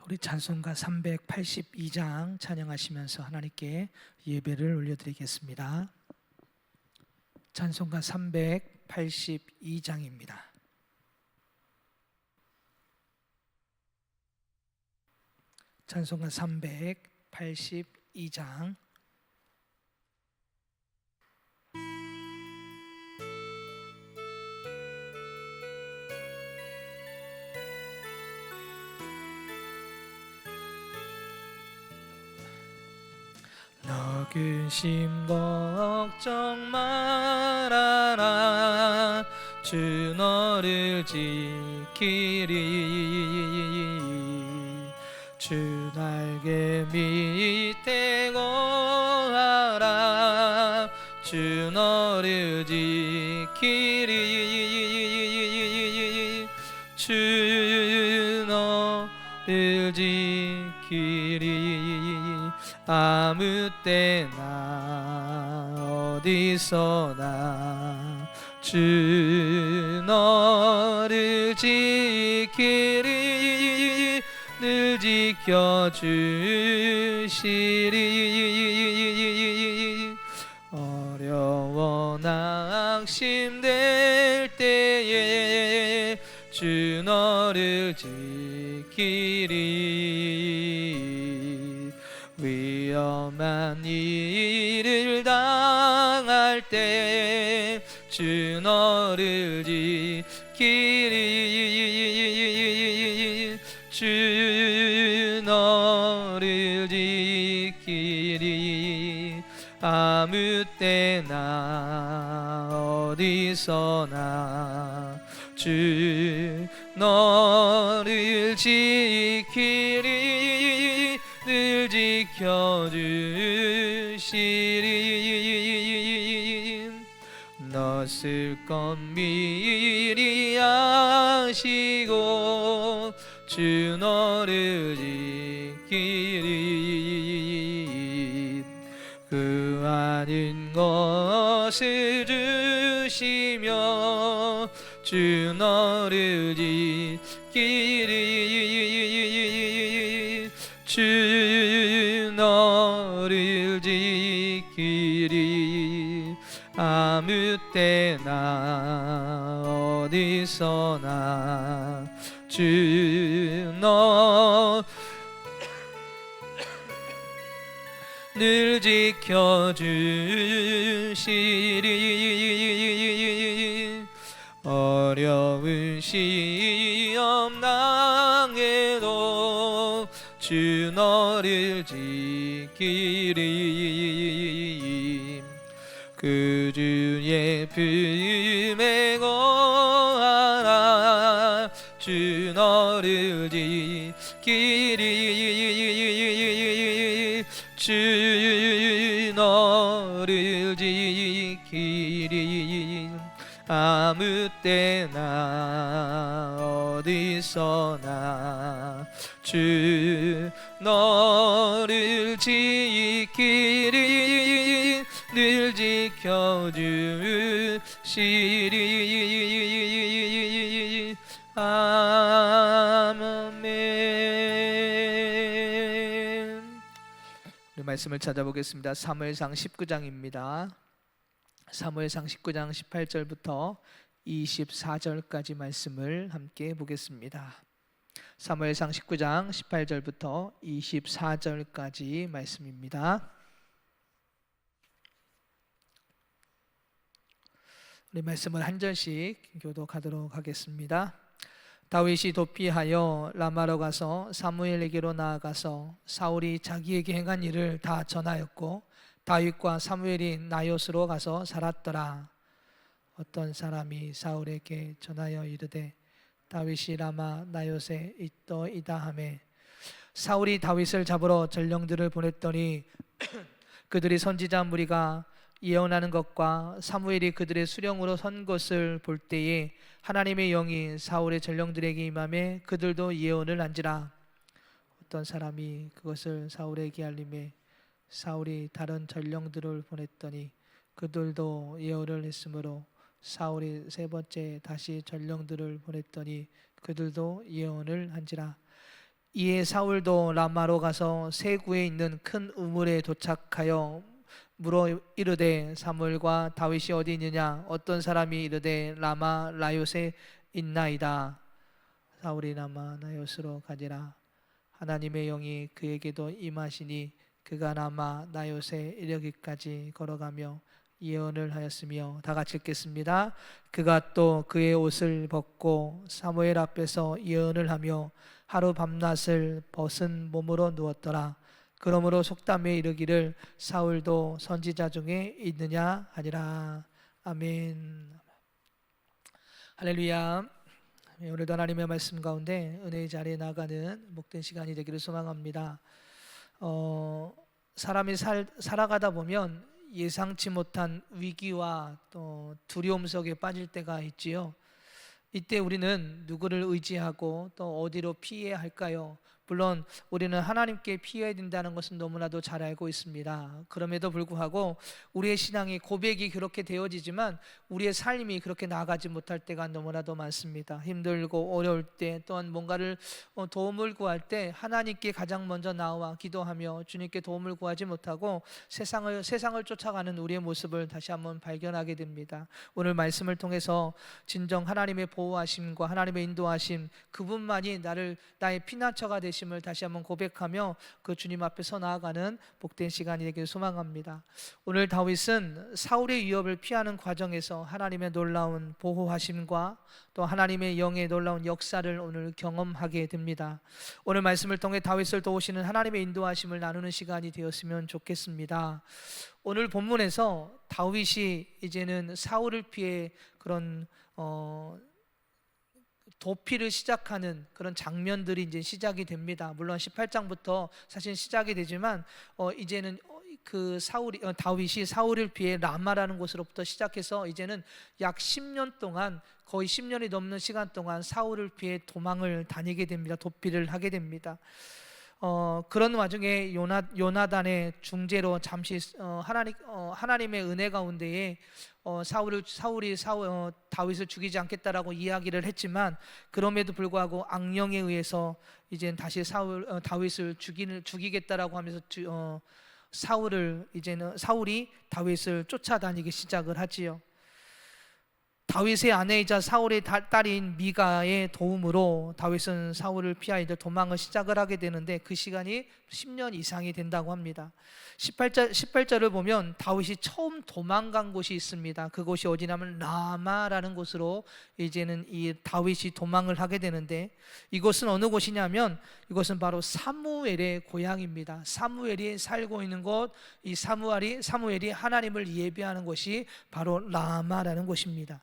우리 찬송가 382장 찬양하시면서 하나님께 예배를 올려드리겠습니다. 찬송가 382장입니다. 찬송가 382장. 너 근심 걱정 말아라. 주 너를 지키리. 주 날개 밑에 거하라. 주 너를 지키리. 주 너를 지키리. 아무 때나 어디서나 주 너를 지키리. 늘 지켜주시리. 어려워 낙심될 때에 주 너를 지키리. 위험한 일을 당할 때 주 너를 지키리. 주 너를 지키리. 아무 때나 어디서나 주 너를 지키리. 늘 지켜주시리. 너 쓸 것 미리 아시고 주 너를 지키리. 그 아닌 것을 주시며 주 너를 지키리. 주 너를 지키리. 아무 때나 어디서나 주 너 늘 지켜주시리. 어려운 시험 당해도 주 너를 지키리. 그 주의 품에 거하라. 주 너를 지키리. 주 너를 지키리. 아무 때나 어디서나 주 너를 지키리. 늘 지켜주시리. 아멘. 우리 말씀을 찾아보겠습니다. 사무엘상 19장입니다. 사무엘상 19장 18절부터 24절까지 말씀을 함께 보겠습니다. 사무엘상 19장 18절부터 24절까지 말씀입니다. 우리 말씀을 한 절씩 교독하도록 하겠습니다. 다윗이 도피하여 라마로 가서 사무엘에게로 나아가서 사울이 자기에게 행한 일을 다 전하였고 다윗과 사무엘이 나요스로 가서 살았더라. 어떤 사람이 사울에게 전하여 이르되 다윗이 라마 나요스에 있더이다 하매 사울이 다윗을 잡으러 전령들을 보냈더니 그들이 선지자 무리가 예언하는 것과 사무엘이 그들의 수령으로 선 것을 볼 때에 하나님의 영이 사울의 전령들에게 임하매 그들도 예언을 한지라. 어떤 사람이 그것을 사울에게 알림해 사울이 다른 전령들을 보냈더니 그들도 예언을 했으므로 사울이 세 번째 다시 전령들을 보냈더니 그들도 예언을 한지라. 이에 사울도 라마로 가서 세구에 있는 큰 우물에 도착하여 물어 이르되 사무엘과 다윗이 어디 있느냐? 어떤 사람이 이르되 라마 라요세 있나이다. 사울이 라마 나요스로 가니라. 하나님의 영이 그에게도 임하시니 그가 라마 나요세 이르기까지 걸어가며 예언을 하였으며. 다 같이 읽겠습니다. 그가 또 그의 옷을 벗고 사무엘 앞에서 예언을 하며 하루 밤낮을 벗은 몸으로 누웠더라. 그러므로 속담에 이르기를 사울도 선지자 중에 있느냐 하니라. 아멘. 할렐루야. 오늘도 하나님의 말씀 가운데 은혜의 자리에 나가는 복된 시간이 되기를 소망합니다. 사람이 살아가다 보면 예상치 못한 위기와 또 두려움 속에 빠질 때가 있지요. 이때 우리는 누구를 의지하고 또 어디로 피해야 할까요? 물론 우리는 하나님께 피해야 된다는 것은 너무나도 잘 알고 있습니다. 그럼에도 불구하고 우리의 신앙이 고백이 그렇게 되어지지만 우리의 삶이 그렇게 나아가지 못할 때가 너무나도 많습니다. 힘들고 어려울 때 또한 뭔가를 도움을 구할 때 하나님께 가장 먼저 나와 기도하며 주님께 도움을 구하지 못하고 세상을 쫓아가는 우리의 모습을 다시 한번 발견하게 됩니다. 오늘 말씀을 통해서 진정 하나님의 보호하심과 하나님의 인도하심, 그분만이 나의 피난처가 되심을 다시 한번 고백하며 그 주님 앞에 서 나아가는 복된 시간이 되기를 소망합니다. 오늘 다윗은 사울의 위협을 피하는 과정에서 하나님의 놀라운 보호하심과 또 하나님의 영의 놀라운 역사를 오늘 경험하게 됩니다. 오늘 말씀을 통해 다윗을 도우시는 하나님의 인도하심을 나누는 시간이 되었으면 좋겠습니다. 오늘 본문에서 다윗이 이제는 사울을 피해 그런 도피를 시작하는 그런 장면들이 이제 시작이 됩니다. 물론 18장부터 사실 시작이 되지만 이제는 그 다윗이 사울을 피해 라마라는 곳으로부터 시작해서 이제는 약 10년 동안, 거의 10년이 넘는 시간 동안 사울을 피해 도망을 다니게 됩니다. 도피를 하게 됩니다. 그런 와중에 요나단의 중재로 잠시 하나님의 은혜 가운데에 사울이 다윗을 죽이지 않겠다라고 이야기를 했지만, 그럼에도 불구하고 악령에 의해서 이제 다시 다윗을 죽이겠다라고 하면서 사울이 다윗을 쫓아다니기 시작을 하지요. 다윗의 아내이자 사울의 딸인 미가의 도움으로 다윗은 사울을 피하여 도망을 시작을 하게 되는데 그 시간이 10년 이상이 된다고 합니다. 18절을 보면 다윗이 처음 도망간 곳이 있습니다. 그곳이 어디냐면 라마라는 곳으로 이제는 이 다윗이 도망을 하게 되는데, 이곳은 어느 곳이냐면 이곳은 바로 사무엘의 고향입니다. 사무엘이 살고 있는 곳, 이 사무엘이 하나님을 예배하는 곳이 바로 라마라는 곳입니다.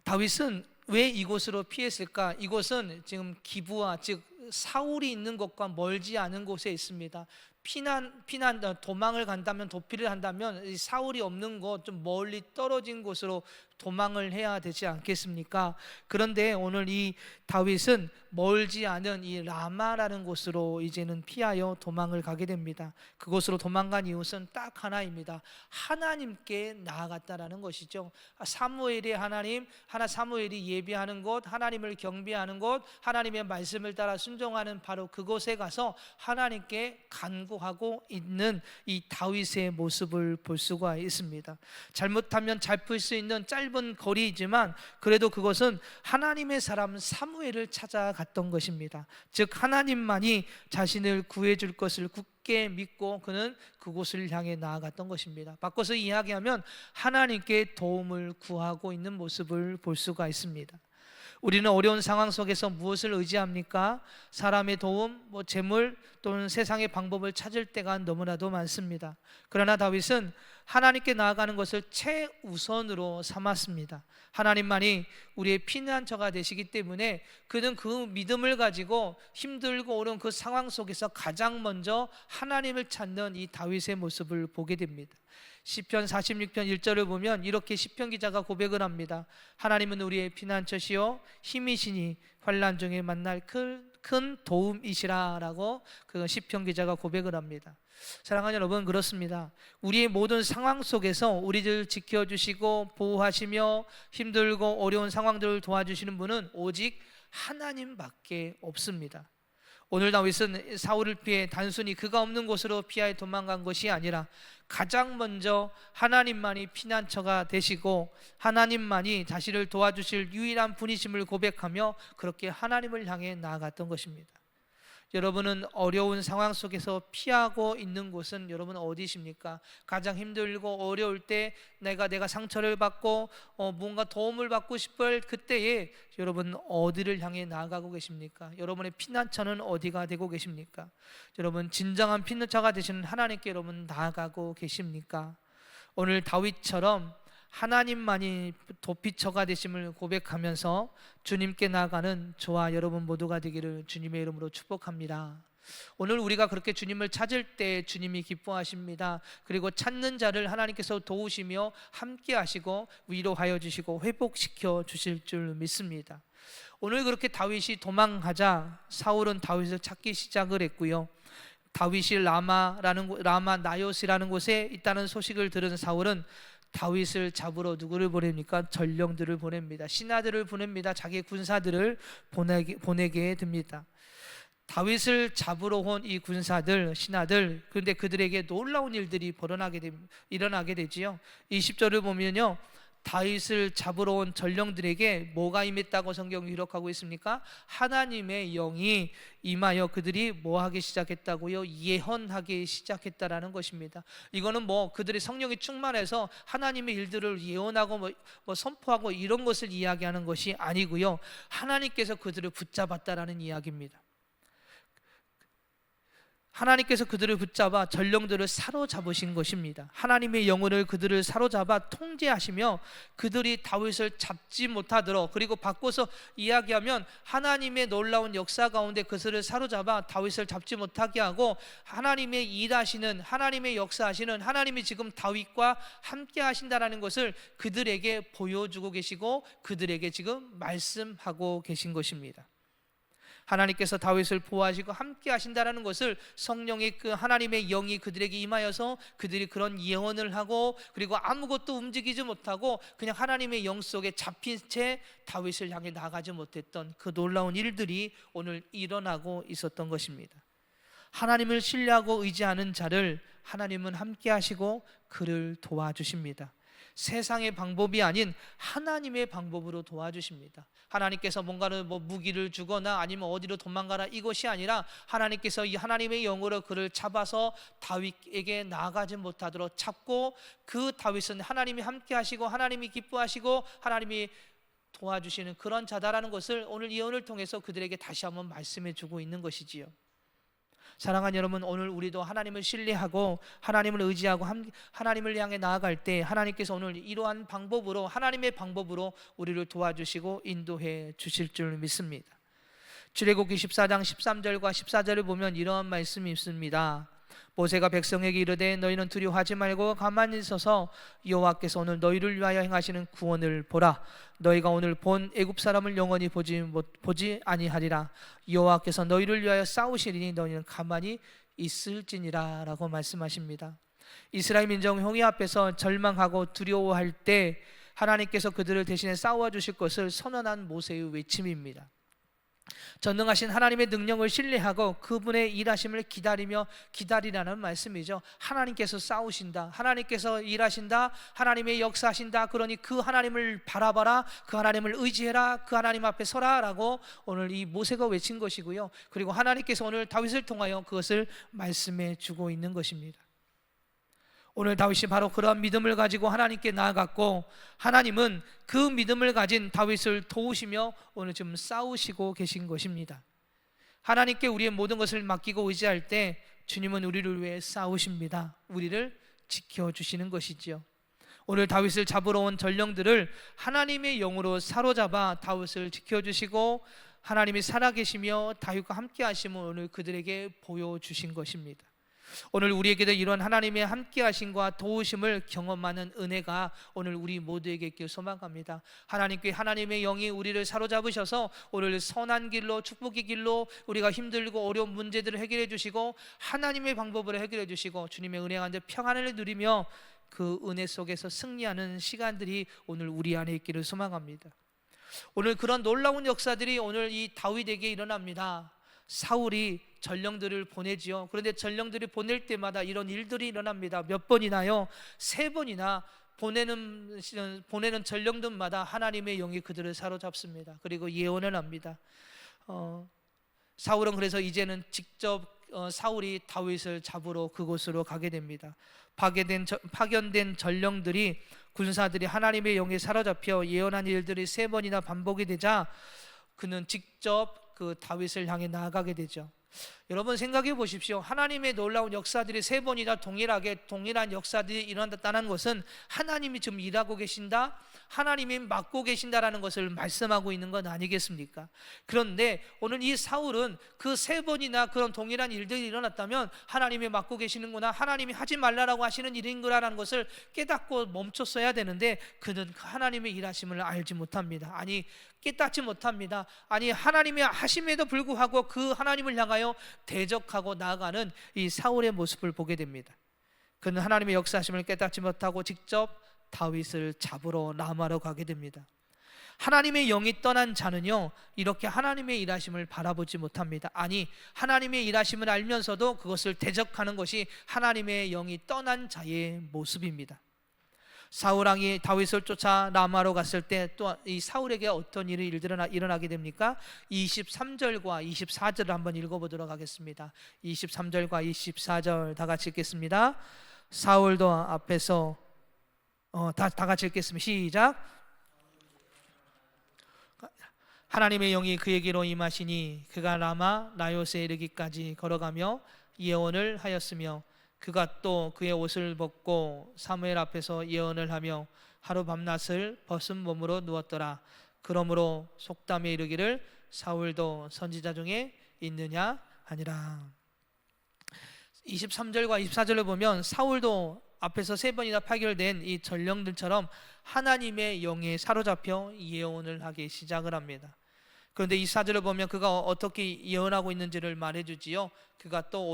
다윗은 왜 이곳으로 피했을까? 이곳은 지금 기브아, 즉 사울이 있는 곳과 멀지 않은 곳에 있습니다. 도망을 간다면, 도피를 한다면 이 사울이 없는 곳, 좀 멀리 떨어진 곳으로 도망을 해야 되지 않겠습니까? 그런데 오늘 이 다윗은 멀지 않은 이 라마라는 곳으로 이제는 피하여 도망을 가게 됩니다. 그곳으로 도망간 이유는 딱 하나입니다. 하나님께 나아갔다라는 것이죠. 사무엘이 사무엘이 예배하는 곳, 하나님을 경배하는 곳, 하나님의 말씀을 따라 순종하는 바로 그곳에 가서 하나님께 간구하고 있는 이 다윗의 모습을 볼 수가 있습니다. 잘못하면 잡힐 수 있는 짧은 거리이지만 그래도 그것은 하나님의 사람 사무엘을 찾아갔던 것입니다. 즉 하나님만이 자신을 구해줄 것을 굳게 믿고 그는 그곳을 향해 나아갔던 것입니다. 바꿔서 이야기하면 하나님께 도움을 구하고 있는 모습을 볼 수가 있습니다. 우리는 어려운 상황 속에서 무엇을 의지합니까? 사람의 도움, 재물 또는 세상의 방법을 찾을 때가 너무나도 많습니다. 그러나 다윗은 하나님께 나아가는 것을 최우선으로 삼았습니다. 하나님만이 우리의 피난처가 되시기 때문에 그는 그 믿음을 가지고 힘들고 어려운 그 상황 속에서 가장 먼저 하나님을 찾는 이 다윗의 모습을 보게 됩니다. 시편 46편 1절을 보면 이렇게 시편 기자가 고백을 합니다. 하나님은 우리의 피난처시요 힘이시니 환난 중에 만날 큰 도움이시라 라고 그 시편 기자가 고백을 합니다. 사랑하는 여러분, 그렇습니다. 우리의 모든 상황 속에서 우리를 지켜주시고 보호하시며 힘들고 어려운 상황들을 도와주시는 분은 오직 하나님밖에 없습니다. 오늘 다윗은 사울을 피해 단순히 그가 없는 곳으로 피하여 도망간 것이 아니라 가장 먼저 하나님만이 피난처가 되시고 하나님만이 자신을 도와주실 유일한 분이심을 고백하며 그렇게 하나님을 향해 나아갔던 것입니다. 여러분은 어려운 상황 속에서 피하고 있는 곳은 여러분 어디십니까? 가장 힘들고 어려울 때 내가 상처를 받고 무언가 도움을 받고 싶을 그때에 여러분 어디를 향해 나아가고 계십니까? 여러분의 피난처는 어디가 되고 계십니까? 여러분 진정한 피난처가 되시는 하나님께 여러분 나아가고 계십니까? 오늘 다윗처럼 하나님만이 도피처가 되심을 고백하면서 주님께 나아가는 저와 여러분 모두가 되기를 주님의 이름으로 축복합니다. 오늘 우리가 그렇게 주님을 찾을 때 주님이 기뻐하십니다. 그리고 찾는 자를 하나님께서 도우시며 함께 하시고 위로하여 주시고 회복시켜 주실 줄 믿습니다. 오늘 그렇게 다윗이 도망가자 사울은 다윗을 찾기 시작을 했고요. 다윗이 라마 나요스라는 곳에 있다는 소식을 들은 사울은 다윗을 잡으러 누구를 보냅니까? 전령들을 보냅니다. 신하들을 보냅니다. 자기의 군사들을 보내게 됩니다. 다윗을 잡으러 온 이 군사들, 신하들, 그런데 그들에게 놀라운 일들이 일어나게 되지요. 20절을 보면요, 다윗을 잡으러 온 전령들에게 뭐가 임했다고 성경이 기록하고 있습니까? 하나님의 영이 임하여 그들이 뭐 하기 시작했다고요? 예언하기 시작했다라는 것입니다. 이거는 그들의 성령이 충만해서 하나님의 일들을 예언하고 선포하고 이런 것을 이야기하는 것이 아니고요, 하나님께서 그들을 붙잡았다라는 이야기입니다. 하나님께서 그들을 붙잡아 전령들을 사로잡으신 것입니다. 하나님의 영혼을 그들을 사로잡아 통제하시며 그들이 다윗을 잡지 못하도록, 그리고 바꿔서 이야기하면 하나님의 놀라운 역사 가운데 그들을 사로잡아 다윗을 잡지 못하게 하고 하나님의 일하시는, 하나님의 역사하시는 하나님이 지금 다윗과 함께 하신다라는 것을 그들에게 보여주고 계시고 그들에게 지금 말씀하고 계신 것입니다. 하나님께서 다윗을 보호하시고 함께 하신다라는 것을 성령의 그 하나님의 영이 그들에게 임하여서 그들이 그런 예언을 하고, 그리고 아무것도 움직이지 못하고 그냥 하나님의 영 속에 잡힌 채 다윗을 향해 나가지 못했던 그 놀라운 일들이 오늘 일어나고 있었던 것입니다. 하나님을 신뢰하고 의지하는 자를 하나님은 함께 하시고 그를 도와주십니다. 세상의 방법이 아닌 하나님의 방법으로 도와주십니다. 하나님께서 뭔가를 무기를 주거나 아니면 어디로 도망가라 이것이 아니라 하나님께서 이 하나님의 영으로 그를 잡아서 다윗에게 나아가지 못하도록 잡고, 그 다윗은 하나님이 함께 하시고 하나님이 기뻐하시고 하나님이 도와주시는 그런 자다라는 것을 오늘 예언을 통해서 그들에게 다시 한번 말씀해 주고 있는 것이지요. 사랑하는 여러분, 오늘 우리도 하나님을 신뢰하고 하나님을 의지하고 하나님을 향해 나아갈 때 하나님께서 오늘 이러한 방법으로, 하나님의 방법으로 우리를 도와주시고 인도해 주실 줄 믿습니다. 출애굽기 14장 13절과 14절을 보면 이러한 말씀이 있습니다. 모세가 백성에게 이르되 너희는 두려워하지 말고 가만히 있어서 여호와께서 오늘 너희를 위하여 행하시는 구원을 보라. 너희가 오늘 본 애굽 사람을 영원히 보지 아니하리라. 여호와께서 너희를 위하여 싸우시리니 너희는 가만히 있을지니라 라고 말씀하십니다. 이스라엘 민족 형이 앞에서 절망하고 두려워할 때 하나님께서 그들을 대신에 싸워 주실 것을 선언한 모세의 외침입니다. 전능하신 하나님의 능력을 신뢰하고 그분의 일하심을 기다리라는 말씀이죠. 하나님께서 싸우신다, 하나님께서 일하신다, 하나님의 역사하신다, 그러니 그 하나님을 바라봐라, 그 하나님을 의지해라, 그 하나님 앞에 서라 라고 오늘 이 모세가 외친 것이고요. 그리고 하나님께서 오늘 다윗을 통하여 그것을 말씀해 주고 있는 것입니다. 오늘 다윗이 바로 그러한 믿음을 가지고 하나님께 나아갔고, 하나님은 그 믿음을 가진 다윗을 도우시며 오늘 지금 싸우시고 계신 것입니다. 하나님께 우리의 모든 것을 맡기고 의지할 때 주님은 우리를 위해 싸우십니다. 우리를 지켜주시는 것이지요. 오늘 다윗을 잡으러 온 전령들을 하나님의 영으로 사로잡아 다윗을 지켜주시고 하나님이 살아계시며 다윗과 함께 하심을 오늘 그들에게 보여주신 것입니다. 오늘 우리에게도 이런 하나님의 함께하심과 도우심을 경험하는 은혜가 오늘 우리 모두에게 있길 소망합니다. 하나님께 하나님의 영이 우리를 사로잡으셔서 오늘 선한 길로, 축복의 길로 우리가 힘들고 어려운 문제들을 해결해 주시고 하나님의 방법으로 해결해 주시고 주님의 은혜 가운데 평안을 누리며 그 은혜 속에서 승리하는 시간들이 오늘 우리 안에 있기를 소망합니다. 오늘 그런 놀라운 역사들이 오늘 이 다윗에게 일어납니다. 사울이 전령들을 보내지요. 그런데 전령들이 보낼 때마다 이런 일들이 일어납니다. 몇 번이나요? 3번이나 보내는 전령들마다 하나님의 영이 그들을 사로잡습니다. 그리고 예언을 합니다. 사울은 그래서 이제는 직접 사울이 다윗을 잡으러 그곳으로 가게 됩니다. 파견된 전령들이, 군사들이 하나님의 영에 사로잡혀 예언한 일들이 3번이나 반복이 되자 그는 직접 그 다윗을 향해 나아가게 되죠. 여러분 생각해 보십시오. 하나님의 놀라운 역사들이 3번이나 동일한 역사들이 일어났다는 것은 하나님이 지금 일하고 계신다, 하나님이 맡고 계신다라는 것을 말씀하고 있는 건 아니겠습니까? 그런데 오늘 이 사울은 그 3번이나 그런 동일한 일들이 일어났다면 하나님이 맡고 계시는구나, 하나님이 하지 말라라고 하시는 일인구나라는 것을 깨닫고 멈췄어야 되는데 그는 하나님의 일하심을 알지 못합니다. 아니, 깨닫지 못합니다. 아니, 하나님이 하심에도 불구하고 그 하나님을 향하여 대적하고 나아가는 이 사울의 모습을 보게 됩니다. 그는 하나님의 역사하심을 깨닫지 못하고 직접 다윗을 잡으러 라마로 가게 됩니다. 하나님의 영이 떠난 자는요, 이렇게 하나님의 일하심을 바라보지 못합니다. 아니, 하나님의 일하심을 알면서도 그것을 대적하는 것이 하나님의 영이 떠난 자의 모습입니다. 사울왕이 다윗을 쫓아 라마로 갔을 때 또 이 사울에게 어떤 일이 일어나게 됩니까? 23절과 24절을 한번 읽어보도록 하겠습니다. 23절과 24절 다 같이 읽겠습니다. 사울도 앞에서 다 같이 읽겠습니다. 시작. 하나님의 영이 그에게로 임하시니 그가 라마 나요스에 이르기까지 걸어가며 예언을 하였으며 그가 또 그의 옷을 벗고 사무엘 앞에서 예언을 하며 하루 밤낮을 벗은 몸으로 누웠더라. 그러므로 속담에 이르기를 사울도 선지자 중에 있느냐 하니라. 23절과 24절을 보면 사울도 앞에서 3번이나 파결된 이 전령들처럼 하나님의 영에 사로잡혀 예언을 하기 시작을 합니다. 그런데 이 4절을 보면 그가 어떻게 예언하고 있는지를 말해주지요. 그가 또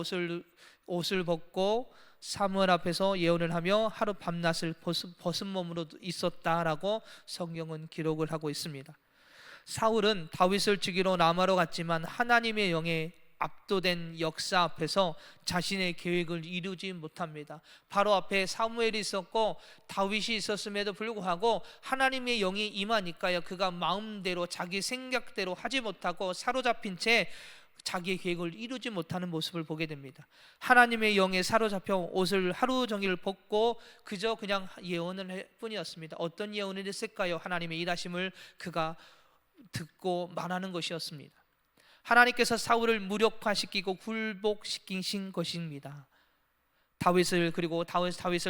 옷을 벗고 사무엘 앞에서 예언을 하며 하루 밤낮을 벗은 몸으로 있었다라고 성경은 기록을 하고 있습니다. 사울은 다윗을 죽이러 라마로 갔지만 하나님의 영에 압도된 역사 앞에서 자신의 계획을 이루지 못합니다. 바로 앞에 사무엘이 있었고 다윗이 있었음에도 불구하고 하나님의 영이 임하니까요, 그가 마음대로 자기 생각대로 하지 못하고 사로잡힌 채 자기의 계획을 이루지 못하는 모습을 보게 됩니다. 하나님의 영에 사로잡혀 옷을 하루 종일 벗고 그냥 예언을 할 뿐이었습니다. 어떤 예언을 했을까요? 하나님의 일하심을 그가 듣고 말하는 것이었습니다. 하나님께서 사울을 무력화시키고 굴복시키신 것입니다. 다윗을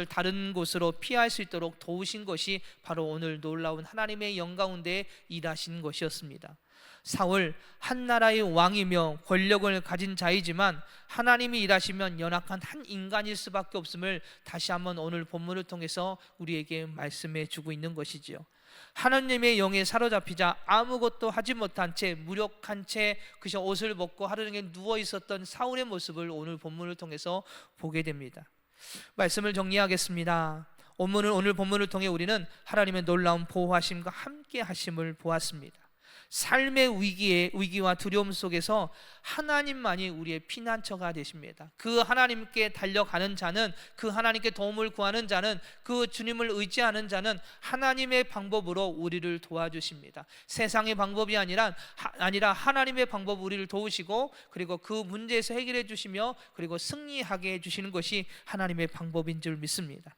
다른 곳으로 피할 수 있도록 도우신 것이 바로 오늘 놀라운 하나님의 영 가운데 일하신 것이었습니다. 사울, 한 나라의 왕이며 권력을 가진 자이지만 하나님이 일하시면 연약한 한 인간일 수밖에 없음을 다시 한번 오늘 본문을 통해서 우리에게 말씀해 주고 있는 것이지요. 하나님의 영에 사로잡히자 아무것도 하지 못한 채 무력한 채 그저 옷을 벗고 하루 종일 누워 있었던 사울의 모습을 오늘 본문을 통해서 보게 됩니다. 말씀을 정리하겠습니다. 오늘 본문을 통해 우리는 하나님의 놀라운 보호하심과 함께 하심을 보았습니다. 삶의 위기와 두려움 속에서 하나님만이 우리의 피난처가 되십니다. 그 하나님께 달려가는 자는, 그 하나님께 도움을 구하는 자는, 그 주님을 의지하는 자는 하나님의 방법으로 우리를 도와주십니다. 세상의 방법이 아니라 하나님의 방법으로 우리를 도우시고 그리고 그 문제에서 해결해 주시며 그리고 승리하게 해주시는 것이 하나님의 방법인 줄 믿습니다.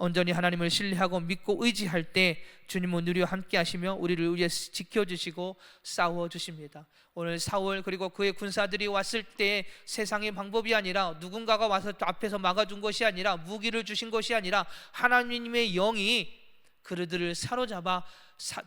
온전히 하나님을 신뢰하고 믿고 의지할 때 주님은 우리와 함께 하시며 우리를 위해서 지켜주시고 싸워주십니다. 오늘 사울 그리고 그의 군사들이 왔을 때 세상의 방법이 아니라 누군가가 와서 앞에서 막아준 것이 아니라 무기를 주신 것이 아니라 하나님의 영이 그들을 사로잡아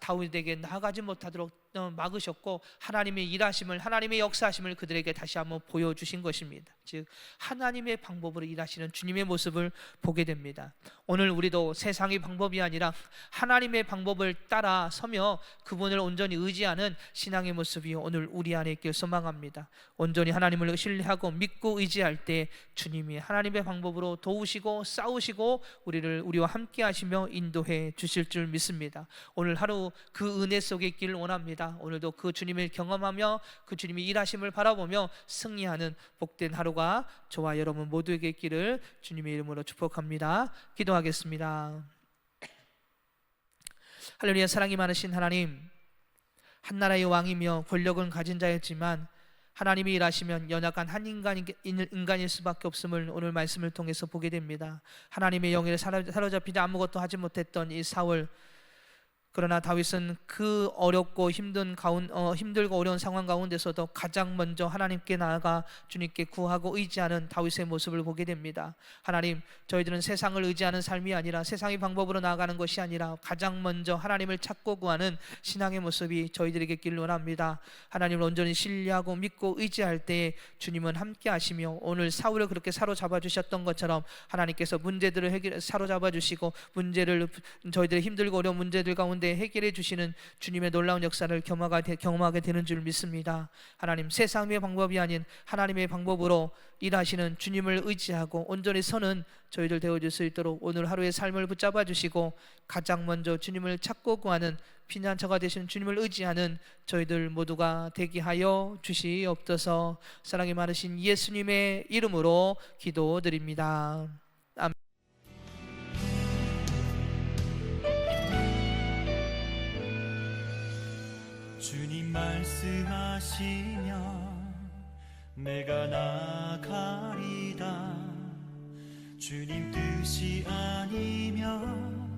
다윗에게 나아가지 못하도록 막으셨고 하나님의 일하심을, 하나님의 역사하심을 그들에게 다시 한번 보여주신 것입니다. 즉 하나님의 방법으로 일하시는 주님의 모습을 보게 됩니다. 오늘 우리도 세상의 방법이 아니라 하나님의 방법을 따라 서며 그분을 온전히 의지하는 신앙의 모습이 오늘 우리 안에 있길 소망합니다. 온전히 하나님을 신뢰하고 믿고 의지할 때 주님이 하나님의 방법으로 도우시고 싸우시고 우리와 함께 하시며 인도해 주실 줄 믿습니다. 오늘 하루 그 은혜 속에 있기를 원합니다. 오늘도 그 주님을 경험하며 그 주님의 일하심을 바라보며 승리하는 복된 하루가 저와 여러분 모두에게 있기를 주님의 이름으로 축복합니다. 기도하겠습니다. 할렐루야. 사랑이 많으신 하나님, 한나라의 왕이며 권력은 가진 자였지만 하나님이 일하시면 연약한 한 인간일 수밖에 없음을 오늘 말씀을 통해서 보게 됩니다. 하나님의 영에 사로잡히지 아무것도 하지 못했던 이 사울, 그러나 다윗은 그 어렵고 힘들고 어려운 상황 가운데서도 가장 먼저 하나님께 나아가 주님께 구하고 의지하는 다윗의 모습을 보게 됩니다. 하나님, 저희들은 세상을 의지하는 삶이 아니라 세상의 방법으로 나아가는 것이 아니라 가장 먼저 하나님을 찾고 구하는 신앙의 모습이 저희들에게 있기를 원합니다. 하나님을 온전히 신뢰하고 믿고 의지할 때에 주님은 함께 하시며 오늘 사울을 그렇게 사로잡아 주셨던 것처럼 하나님께서 문제들을 사로잡아 주시고 저희들의 힘들고 어려운 문제들 가운데 해결해 주시는 주님의 놀라운 역사를 경험하게 되는 줄 믿습니다. 하나님, 세상의 방법이 아닌 하나님의 방법으로 일하시는 주님을 의지하고 온전히 서는 저희들 되어줄 수 있도록 오늘 하루의 삶을 붙잡아 주시고 가장 먼저 주님을 찾고 구하는 피난처가 되신 주님을 의지하는 저희들 모두가 되게 하여 주시옵소서. 사랑이 많으신 예수님의 이름으로 기도드립니다. 아멘. 주님 말씀하시면 내가 나가리다. 주님 뜻이 아니면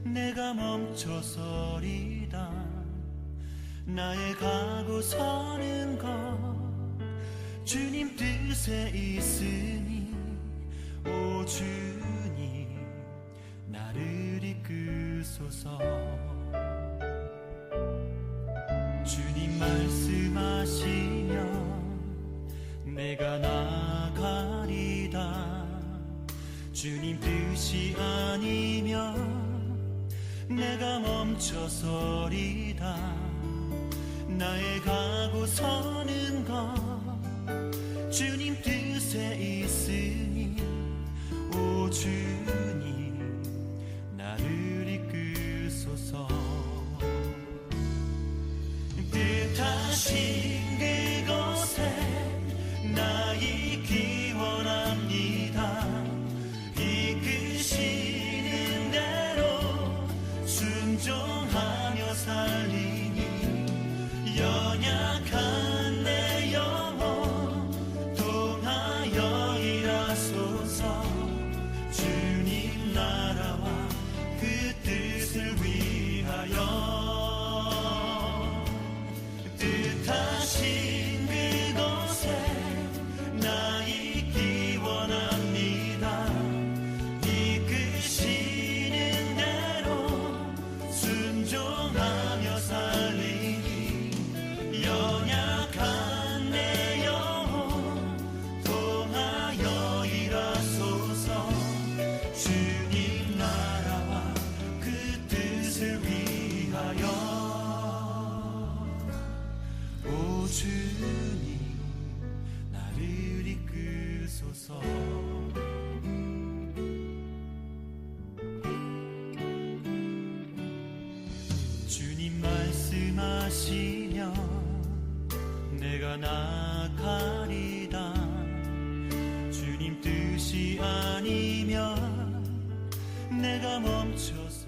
내가 멈춰서리다. 나의 가고 서는 것 주님 뜻에 있으니 오 주님 나를 이끄소서. 주님 말씀하시면 내가 나가리다. 주님 뜻이 아니면 내가 멈춰서리다. 나의 가고 서는 것 주님 뜻에 있으니 오 주님 나를 이끄소서. 뜻하신 그곳에 나 있기 원합니다. 이끄시는 대로 순종하며 살리니 연약한 내 영혼 통하여 일하소서. 주님 나라와 그 뜻을 위하여 뜻하신 그곳에 나 있기 원합니다. 이끄시는 대로 순종하며 살리니 연약한 내 영혼 통하여 일하소서. 주님 나라와 그 뜻을 위하여 오 주님 나를 이끄소서. 주님 말씀하시면 내가 나가리다. 주님 뜻이 아니면 내가 멈춰서